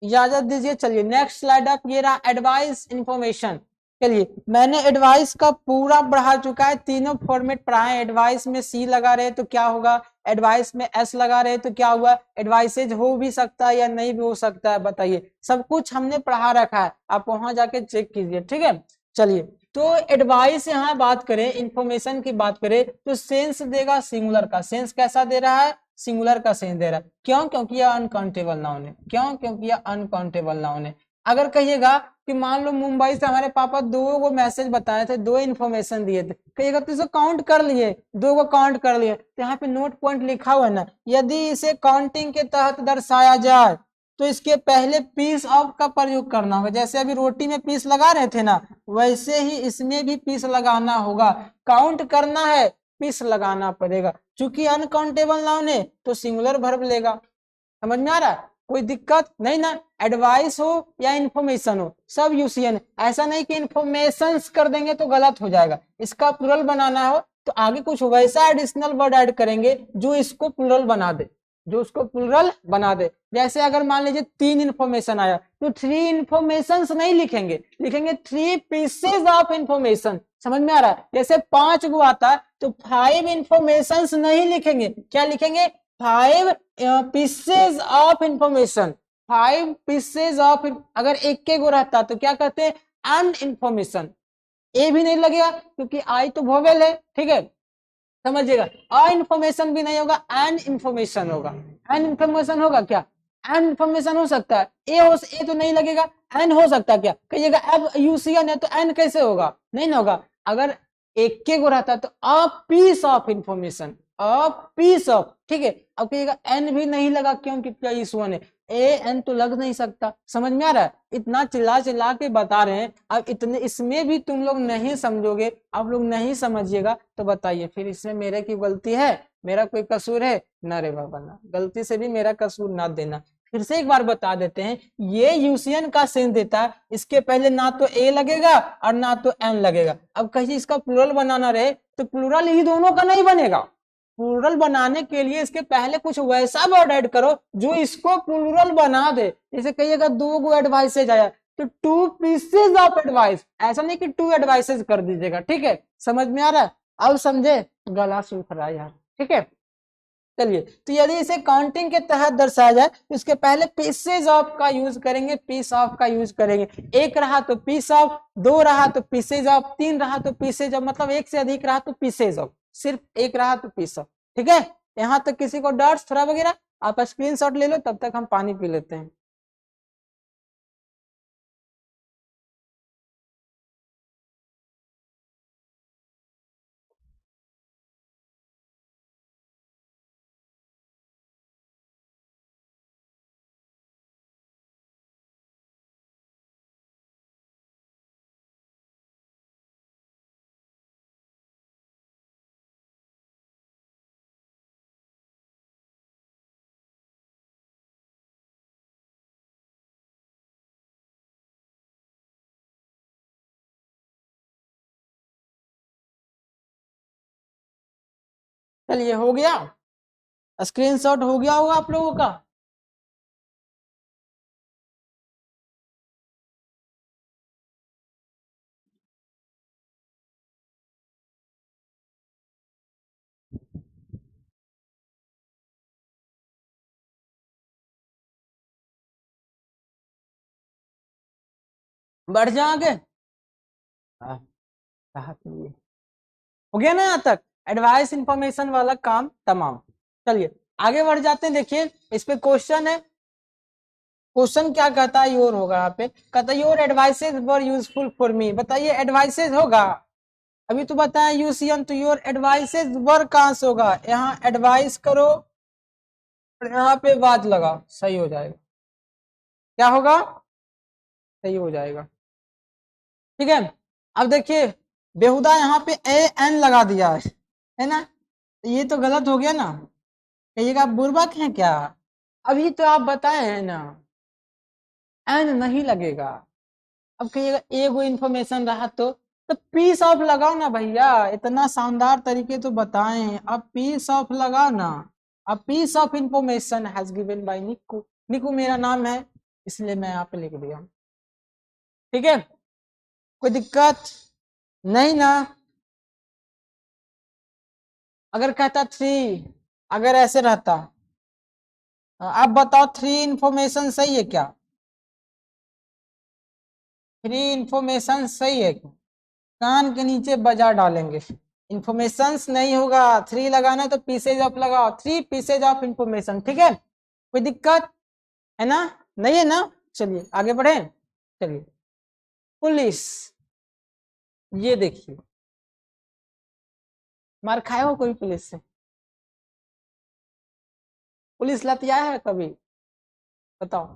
इजाजत दीजिए। चलिए नेक्स्ट स्लाइड अप, ये रहा एडवाइस इंफॉर्मेशन। चलिए मैंने एडवाइस का पूरा बढ़ा चुका है, तीनों फॉर्मेट पढ़ाए। एडवाइस में सी लगा रहे तो क्या होगा, एडवाइस में एस लगा रहे तो क्या हुआ, एडवाइसेज हो भी सकता है या नहीं भी हो सकता है, बताइए, सब कुछ हमने पढ़ा रखा है, आप वहां जाके चेक कीजिए, ठीक है। चलिए तो एडवाइस यहाँ बात करें, इंफॉर्मेशन की बात करें तो सेंस देगा सिंगुलर का, सेंस कैसा दे रहा है, सिंगुलर का सेंस दे रहा है, क्यों, क्योंकि यह अनकाउंटेबल नाउन है, क्यों, क्योंकि यह अनकाउंटेबल नाउन है। अगर कहिएगा कि मान लो मुंबई से हमारे पापा दो को मैसेज बताए थे, दो इन्फॉर्मेशन दिए थे, कहिएगा तो इसे काउंट कर लिए, दो को काउंट कर लिए, तो यहाँ पे नोट पॉइंट लिखा हुआ है ना, यदि इसे काउंटिंग के तहत दर्शाया जाए तो इसके पहले पीस ऑफ का प्रयोग करना होगा, जैसे अभी रोटी में पीस लगा रहे थे ना, वैसे ही इसमें भी पीस लगाना होगा, काउंट करना है पीस लगाना पड़ेगा, चूंकि अनकाउंटेबल नाउन है तो सिंगुलर वर्ब लेगा। समझ में आ रहा है, कोई दिक्कत नहीं ना, एडवाइस हो या इंफॉर्मेशन हो सब यूसीएन है, ऐसा नहीं कि इंफॉर्मेशन कर देंगे तो गलत हो जाएगा, इसका प्लुरल बनाना हो तो आगे कुछ वैसा एडिशनल वर्ड ऐड करेंगे जो इसको प्लुरल बना दे, जो उसको प्लुरल बना दे। जैसे अगर मान लीजिए 3 इंफॉर्मेशन आया तो 3 इंफॉर्मेशन नहीं लिखेंगे, लिखेंगे 3 पीसेज ऑफ इंफॉर्मेशन। समझ में आ रहा है, जैसे 5 गो आता है तो 5 इंफॉर्मेशन नहीं लिखेंगे, क्या लिखेंगे, 5 pieces of information, 5 pieces of, अगर एक के गो रहता तो क्या कहते हैं अन इंफॉर्मेशन, ए भी नहीं लगेगा क्योंकि आई तो वोवेल है, ठीक है, समझिएगा, अ इंफॉर्मेशन भी नहीं होगा, एन इंफॉर्मेशन होगा, एन इंफॉर्मेशन होगा क्या, एन इंफॉर्मेशन हो सकता है, ए तो नहीं लगेगा, एन हो सकता है क्या, कहिएगा अब यूसीएन है तो एन कैसे होगा, नहीं ना होगा, अगर एक के को रहता तो a piece of information, a piece of, ठीक है। अब कहिएगा एन भी नहीं लगा क्योंकि क्या इस वन है, ए एन तो लग नहीं सकता, समझ में आ रहा है, इतना चिल्ला चिल्ला के बता रहे हैं, अब इतने इसमें भी तुम लोग नहीं समझोगे, आप लोग नहीं समझिएगा तो बताइए फिर इसमें मेरे की गलती है, मेरा कोई कसूर है ना, रे बाबा ना, गलती से भी मेरा कसूर ना देना। फिर से एक बार बता देते हैं, ये यूसीएन का सेंस देता है, इसके पहले ना तो ए लगेगा और ना तो एन लगेगा, अब कहीं इसका प्लूरल बनाना रहे तो प्लूरल ही दोनों का नहीं बनेगा, प्लूरल बनाने के लिए इसके पहले कुछ वैसा वर्ड ऐड करो जो इसको प्लूरल बना दे, जैसे कहिएगा 2 गो एडवाइसेज आया तो 2 पीसेज ऑफ एडवाइस, ऐसा नहीं कि 2 एडवाइसेज कर दीजिएगा, ठीक है, समझ में आ रहा है, अब समझे, गला सूख रहा है यार, ठीक है। चलिए तो यदि इसे काउंटिंग के तहत दर्शाया जाए तो इसके पहले पीसेज ऑफ का यूज करेंगे, पीस ऑफ का यूज करेंगे, एक रहा तो पीस ऑफ, 2 रहा तो पीसेज ऑफ, 3 रहा तो पीसेज ऑफ, मतलब एक से अधिक रहा तो पीसेज ऑफ, सिर्फ एक रहा तो पीस ऑफ, ठीक है। यहां तक किसी को डाउट्स थोड़ा वगैरह, आप स्क्रीनशॉट ले लो, तब तक हम पानी पी लेते हैं। चलिए हो गया, स्क्रीनशॉट हो गया होगा आप लोगों का। बढ़ जाए आगे, हो गया ना यहाँ तक, एडवाइस इंफॉर्मेशन वाला काम तमाम। चलिए आगे बढ़ जाते हैं, देखिए इस पे क्वेश्चन है, क्वेश्चन क्या कहता है, योर होगा यहाँ पे, कहता है your advices were useful for me. बताइए एडवाइसेज होगा, अभी तो बताया यूसीएन, तो योर एडवाइसेज वर कहां से होगा, यहाँ एडवाइस करो और यहाँ पे वाज लगाओ, सही हो जाएगा। क्या होगा, सही हो जाएगा। ठीक है, अब देखिए बेहुदा यहाँ पे ए एन लगा दिया है ना, ये तो गलत हो गया ना, कहिएगा आप बुर्बक हैं क्या, अभी तो आप बताए हैं ना एन नहीं लगेगा। अब कहिएगा एगो इन्फॉर्मेशन रहा तो पीस ऑफ लगाओ ना भैया, इतना शानदार तरीके तो बताए हैं, अब पीस ऑफ लगाओ ना। अब piece of information has given by Niku, Niku मेरा नाम है इसलिए मैं यहाँ पे लिख दिया। ठीक है, कोई दिक्कत नहीं ना। अगर कहता थ्री, अगर ऐसे रहता, आप बताओ थ्री इंफॉर्मेशन सही है क्या, थ्री इंफॉर्मेशन सही है क्या, कान के नीचे बजा डालेंगे। इंफॉर्मेशन नहीं होगा, थ्री लगाना है तो पीसेज ऑफ लगाओ, थ्री पीसेज ऑफ इंफॉर्मेशन। ठीक है, कोई दिक्कत है ना, नहीं है ना, चलिए आगे बढ़े। चलिए पुलिस, ये देखिए मार खाए हो कोई पुलिस से, पुलिस लतिया है कभी, बताओ।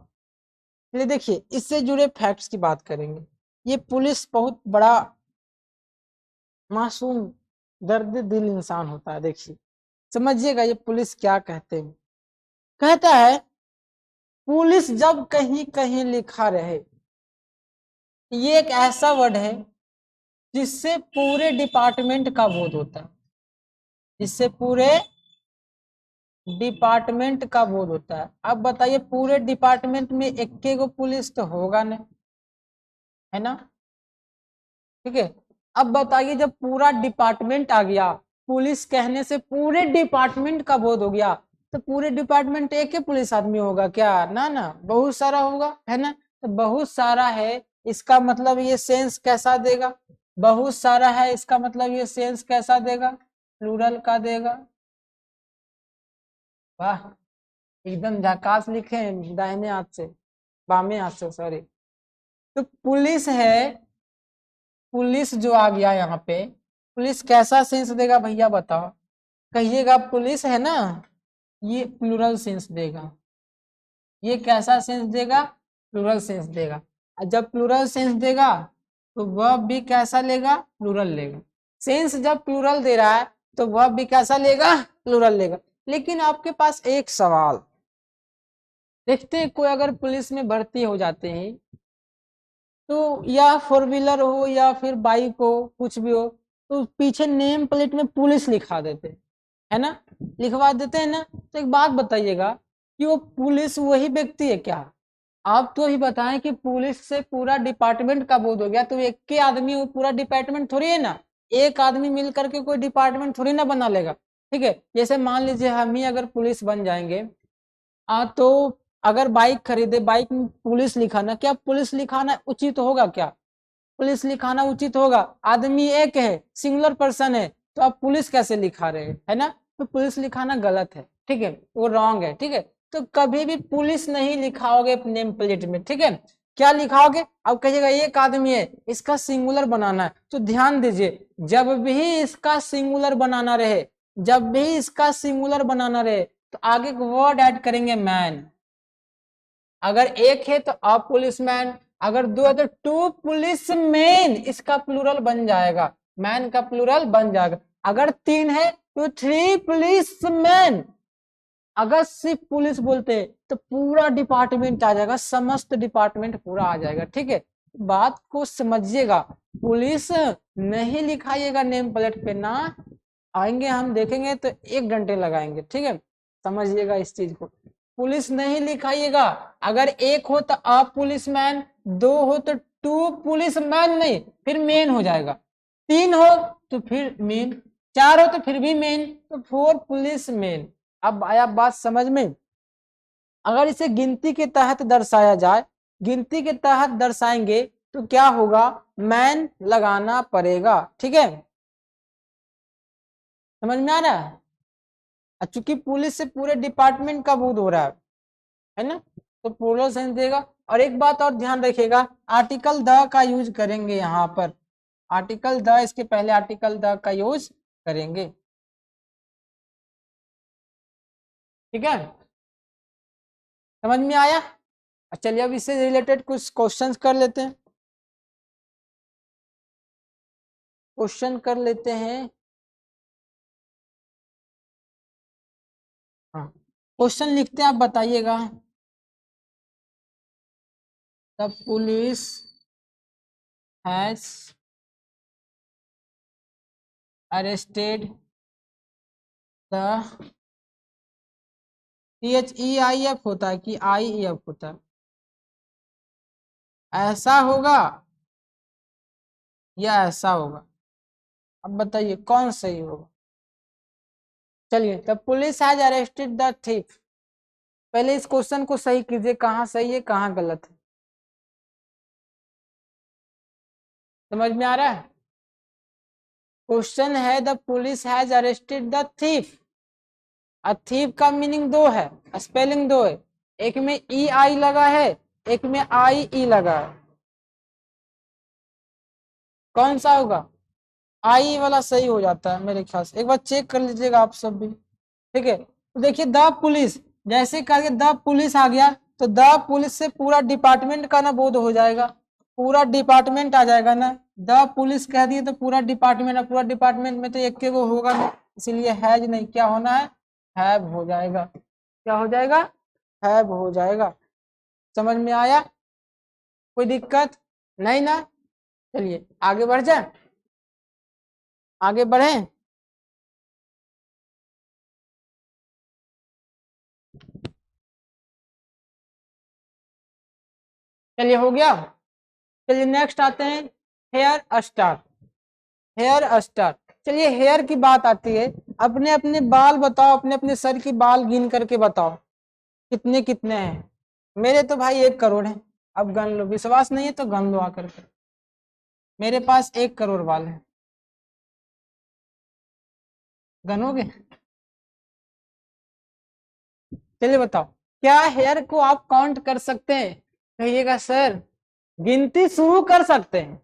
चलिए देखिए इससे जुड़े फैक्ट्स की बात करेंगे। ये पुलिस बहुत बड़ा मासूम दर्द दिल इंसान होता है। देखिए समझिएगा ये पुलिस क्या कहते हैं, कहता है पुलिस जब कहीं कहीं लिखा रहे, ये एक ऐसा वर्ड है जिससे पूरे डिपार्टमेंट का बोध होता है, जिससे पूरे डिपार्टमेंट का बोध होता है। अब बताइए पूरे डिपार्टमेंट में एक गो पुलिस तो होगा नहीं, है ना, ठीक है। अब बताइए जब पूरा डिपार्टमेंट आ गया, पुलिस कहने से पूरे डिपार्टमेंट का बोध हो गया, तो पूरे डिपार्टमेंट एक ही पुलिस आदमी होगा क्या, ना ना, बहुत सारा होगा, है ना। तो बहुत सारा है इसका मतलब ये सेंस कैसा देगा, बहुत सारा है इसका मतलब ये सेंस कैसा देगा, प्लूरल का देगा। वाह, एकदम झकास लिखे हैं, दाहिने हाथ से, बामे हाथ से सॉरी। तो पुलिस है, पुलिस जो आ गया यहाँ पे, पुलिस कैसा सेंस देगा भैया बताओ, कहिएगा पुलिस है ना, ये प्लूरल सेंस देगा, ये कैसा सेंस देगा, प्लूरल सेंस देगा। और जब प्लूरल सेंस देगा तो वह भी कैसा लेगा, प्लूरल लेगा। सेंस जब प्लूरल दे रहा है तो वह भी कैसा लेगा, प्लूरल लेगा। लेकिन आपके पास एक सवाल, देखते हैं कोई अगर पुलिस में भर्ती हो जाते हैं तो या फोर व्हीलर हो या फिर बाइक हो कुछ भी हो, तो पीछे नेम प्लेट में पुलिस लिखा देते हैं, है ना, लिखवा देते हैं ना। तो एक बात बताइएगा कि वो पुलिस वही व्यक्ति है क्या, आप तो ही बताएं कि पुलिस से पूरा डिपार्टमेंट का बोध हो गया, तो एक के आदमी वो पूरा डिपार्टमेंट थोड़ी है ना, एक आदमी मिल करके कोई डिपार्टमेंट थोड़ी ना बना लेगा। ठीक है, जैसे मान लीजिए हम ही अगर पुलिस बन जाएंगे, तो अगर बाइक खरीदे, बाइक में पुलिस लिखाना, क्या पुलिस लिखाना उचित होगा क्या, पुलिस लिखाना उचित होगा, आदमी एक है, सिंगुलर पर्सन है, तो आप पुलिस कैसे लिखा रहे हैं, है ना। तो पुलिस लिखाना गलत है, ठीक है, वो रॉन्ग है, ठीक है। तो कभी भी पुलिस नहीं लिखाओगे नेम प्लेट में, ठीक है, क्या लिखाओगे, अब कहिएगा एक आदमी है, इसका सिंगुलर बनाना है, तो ध्यान दीजिए जब भी इसका सिंगुलर बनाना रहे, जब भी इसका सिंगुलर बनाना रहे तो आगे वर्ड ऐड करेंगे मैन, अगर एक है तो अ पुलिसमैन, अगर दो है तो टू पुलिसमैन, इसका प्लूरल बन जाएगा, मैन का प्लूरल बन जाएगा। अगर तीन है तो थ्री पुलिसमैन, अगर सिर्फ पुलिस बोलते तो पूरा डिपार्टमेंट आ जाएगा, समस्त डिपार्टमेंट पूरा आ जाएगा, ठीक है। बात को समझिएगा, पुलिस नहीं लिखाइएगा नेम प्लेट पे ना, आएंगे हम देखेंगे तो 1 घंटे लगाएंगे, ठीक है, समझिएगा इस चीज को। पुलिस नहीं लिखाइएगा, अगर एक हो तो अ पुलिसमैन, दो हो तो टू पुलिसमैन, नहीं फिर मेन हो जाएगा, तीन हो तो फिर मेन, चार हो तो फिर भी मेन, तो फोर पुलिसमैन। अब आया बात समझ में। अगर इसे गिनती के तहत दर्शाया जाए, गिनती के तहत दर्शाएंगे तो क्या होगा, मैन लगाना पड़ेगा, ठीक है, समझ में आ रहा है। चूंकि पुलिस से पूरे डिपार्टमेंट का बोध हो रहा है ना, तो प्लूरल सेंस देगा। और एक बात और ध्यान रखिएगा, आर्टिकल द का यूज करेंगे यहाँ पर, आर्टिकल द, इसके पहले आर्टिकल द का यूज करेंगे। ठीक है, समझ में आया? चलिए अब इससे रिलेटेड कुछ क्वेश्चंस कर लेते हैं, क्वेश्चन कर लेते हैं। हाँ, क्वेश्चन लिखते हैं, आप बताइएगा। The police has arrested the, THEIF होता है कि IEF होता है? ऐसा होगा या ऐसा होगा? अब बताइए कौन सही होगा। चलिए, the police has arrested the thief. पहले इस क्वेश्चन को सही कीजिए, कहाँ सही है कहाँ गलत है, समझ में आ रहा है? क्वेश्चन है the police has arrested the thief. Thief का मीनिंग दो है, स्पेलिंग दो है, एक में EI लगा है, एक में IE लगा है। कौन सा होगा? आई वाला सही हो जाता है मेरे ख्याल से, एक बार चेक कर लीजिएगा आप सब भी। ठीक है, तो देखिए द पुलिस, जैसे करके द पुलिस आ गया तो द पुलिस से पूरा डिपार्टमेंट का ना बोध हो जाएगा, पूरा डिपार्टमेंट आ जाएगा ना। द पुलिस कह दिए तो पूरा डिपार्टमेंट, पूरा डिपार्टमेंट में तो एक के वो होगा नहीं, इसलिए हैज नहीं, क्या होना है? हैव हो जाएगा। क्या हो जाएगा? हैव हो जाएगा। समझ में आया? कोई दिक्कत नहीं ना? चलिए आगे बढ़ जाए, आगे बढ़े। चलिए हो गया। चलिए नेक्स्ट आते हैं, हेयर स्टार। हेयर स्टार, चलिए हेयर की बात आती है, अपने अपने बाल बताओ, अपने अपने सर की बाल गिन करके बताओ कितने कितने हैं। मेरे तो भाई 1 करोड़ है, अब गन लो, विश्वास नहीं है तो गन लो आकर के, मेरे पास 1 करोड़ बाल है। गनोगे? चलिए बताओ, क्या हेयर को आप काउंट कर सकते हैं? कहिएगा सर गिनती शुरू कर सकते हैं,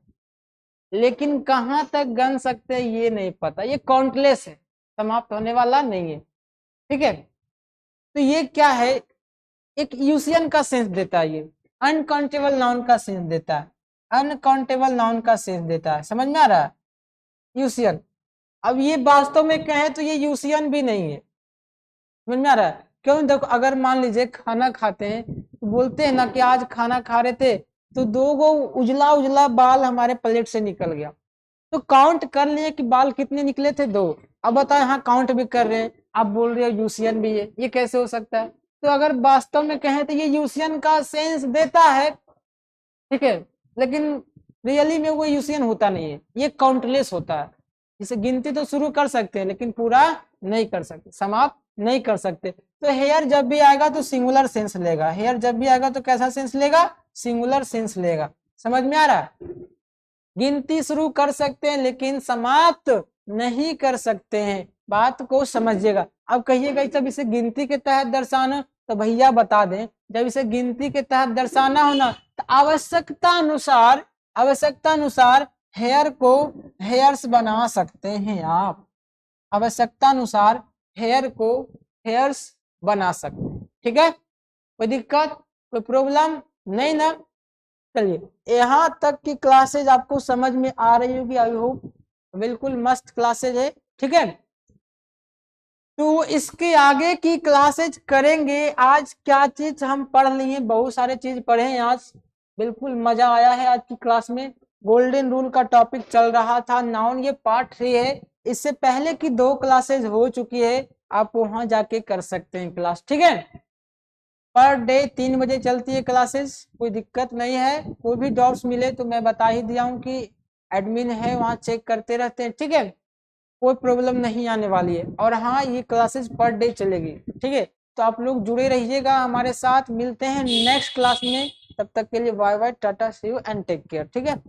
लेकिन कहां तक गन सकते हैं ये नहीं पता, ये काउंटलेस है, समाप्त होने वाला नहीं है। ठीक है, तो ये क्या है? एक यूसियन का सेंस देता है, ये अनकाउंटेबल नाउन का सेंस देता है, अनकाउंटेबल नाउन का सेंस देता है। समझ में आ रहा है? यूसियन। अब ये वास्तव में कहें तो ये यूसियन भी नहीं है। समझ में आ रहा है? क्यों? देखो, अगर मान लीजिए खाना खाते हैं तो बोलते हैं ना कि आज खाना खा रहे थे तो 2 उजला उजला बाल हमारे प्लेट से निकल गया, तो काउंट कर लिए कि बाल कितने निकले थे? 2। अब बताओ, हाँ काउंट भी कर रहे हैं, आप बोल रहे हो यूसियन भी है, ये कैसे हो सकता है? तो अगर वास्तव में कहें तो ये यूसियन का सेंस देता है, ठीक है, लेकिन रियली में वो यूसियन होता नहीं है, ये काउंटलेस होता है। इसे गिनती तो शुरू कर सकते हैं लेकिन पूरा नहीं कर सकते, समाप्त नहीं कर सकते। तो हेयर जब भी आएगा तो सिंगुलर सेंस लेगा, हेयर जब भी आएगा तो कैसा सेंस लेगा? सिंगुलर सेंस लेगा। समझ में आ रहा है? गिनती शुरू कर सकते हैं लेकिन समाप्त नहीं कर सकते हैं, बात को समझिएगा। अब कहिएगा जब इसे गिनती के तहत दर्शाना, तो भैया बता दें, जब इसे गिनती के तहत दर्शाना होना तो आवश्यकता अनुसार, आवश्यकता अनुसार हेयर को हेयर्स बना सकते हैं आप, आवश्यकता अनुसार हेयर को हेयर्स बना सकते हैं। ठीक है, कोई दिक्कत, कोई प्रॉब्लम नहीं ना? चलिए यहाँ तक की क्लासेज आपको समझ में आ रही होगी, आई होप, बिल्कुल मस्त क्लासेज है। ठीक है, तो इसके आगे की क्लासेज करेंगे। आज क्या चीज हम पढ़ लिए? बहुत सारे चीज पढ़े हैं आज, बिल्कुल मजा आया है आज की क्लास में। गोल्डन रूल का टॉपिक चल रहा था, नाउन, ये पार्ट 3 है, इससे पहले की 2 क्लासेज हो चुकी है, आप वहां जाके कर सकते हैं क्लास। ठीक है, पर डे 3 बजे चलती है क्लासेस, कोई दिक्कत नहीं है। कोई भी डाउट्स मिले तो मैं बता ही दिया हूँ कि एडमिन है वहाँ, चेक करते रहते हैं। ठीक है, कोई प्रॉब्लम नहीं आने वाली है। और हाँ, ये क्लासेस पर डे चलेगी। ठीक है, तो आप लोग जुड़े रहिएगा हमारे साथ, मिलते हैं नेक्स्ट क्लास में। तब तक के लिए bye bye, tata, see you and take care. ठीक है।